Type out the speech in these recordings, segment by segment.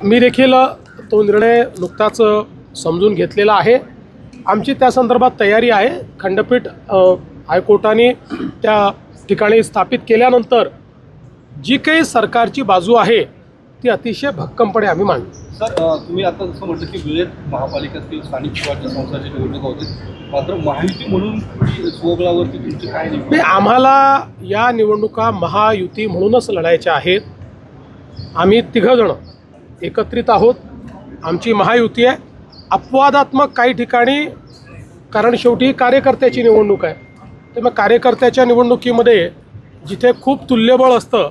मी देखील तो निर्णय नुकताच समजून घेतलेला आहे. आमची त्या संदर्भात तयारी आहे. खंडपीठ हायकोर्टाने त्या ठिकाणी स्थापित केल्यानंतर जी काही सरकारची बाजू आहे ती अतिशय भक्कमपणे आम्ही मांडू. सर, तुम्ही आता जसं म्हटलं की विविध महापालिकेतील स्थानिक स्वराज्य संस्थांची निवडणूक होते, मात्र महायुती म्हणून स्वबळावरती तुमची काय नाही, आम्हाला या निवडणुका महायुती म्हणूनच लढायच्या आहेत. आम्ही तिघंजणं एकत्रित आहोत. आमची महायुती आहे. अपवादात्मक काही ठिकाणी, कारण शेवटी कार्यकर्त्याची निवडणूक आहे, तर मग कार्यकर्त्याच्या निवडणुकीमध्ये जिथे खूप तुल्यबळ असतं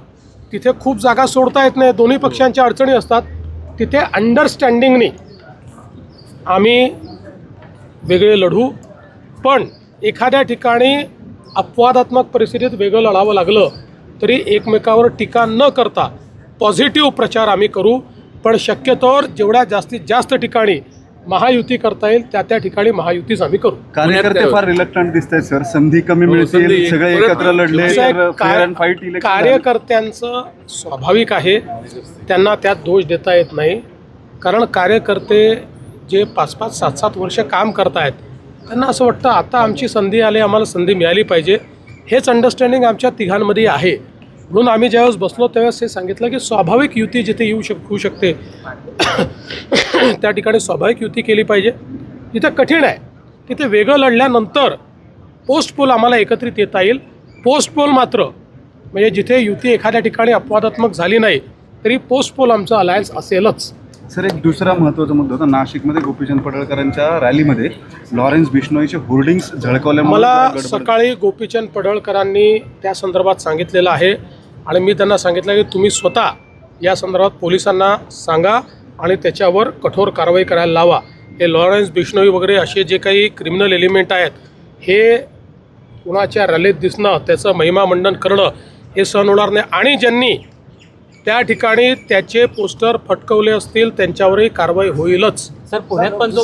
तिथे खूप जागा सोडता येत नाही, दोन्ही पक्षांच्या अडचणी असतात. तिथे अंडरस्टँडिंगनी आम्ही वेगळे लढू. पण एखाद्या ठिकाणी अपवादात्मक परिस्थितीत वेगळं लढावं लागलं तरी एकमेकावर टीका न करता पॉझिटिव्ह प्रचार आम्ही करू. पण शक्यतोवर जेवढ्या जास्तीत जास्त ठिकाणी महायुती करता येईल त्या ठिकाणी महायुतीच आम्ही करू. कार्यकर्ते फार रिलक्टंट दिसत आहेत सर. संधी कमी मिळतील, सगळे एकत्र लढले तर फेअर अँड फाईट इलेक्शन. कार्यकर्त्यांचं स्वाभाविक आहे, त्यांना त्यात दोष देता येत नाही. कारण कार्यकर्ते जे 5-5, 7-7 वर्ष काम करतायत त्यांना असं वाटतं आता आमची संधी आली, आम्हाला संधी मिळाली पाहिजे. हेच अंडरस्टँडिंग आमच्या तिघांमध्ये आहे. म्हणून आम्ही ज्यावेळेस बसलो त्यावेळेस हे सांगितलं की स्वाभाविक युती जिथे होऊ शकते त्या ठिकाणी स्वाभाविक युती केली पाहिजे. जिथे कठीण आहे तिथे वेगळं लढल्यानंतर पोस्ट पोल आम्हाला एकत्रित येता येईल. पोस्ट पोल मात्र म्हणजे जिथे युती एखाद्या ठिकाणी अपवादात्मक झाली नाही तरी पोस्ट पोल आमचं अलायन्स असेलच. सर, एक दुसरा महत्त्वाचा मुद्दा होता. नाशिकमध्ये गोपीचंद पडळकरांच्या रॅलीमध्ये लॉरेन्स बिश्नोईचे होर्डिंग्स झळकावल्यामुळे मला सकाळी गोपीचंद पडळकरांनी त्या संदर्भात सांगितलेलं आहे आणि मी त्यांना सांगितलं की तुम्ही स्वतः या संदर्भात पोलिसांना सांगा आणि त्याच्यावर कठोर कारवाई करायला लावा. हे लॉरेन्स बिश्नोई वगैरे असे जे काही क्रिमिनल एलिमेंट आहेत हे कुणाच्या रॅलीत दिसणं, त्याचं महिमामंडन करणं हे सहन होणार नाही. आणि ज्यांनी त्या ठिकाणी त्याचे पोस्टर फटकवले असतील त्यांच्यावरही कारवाई होईलच. सर, पुण्यात पण जो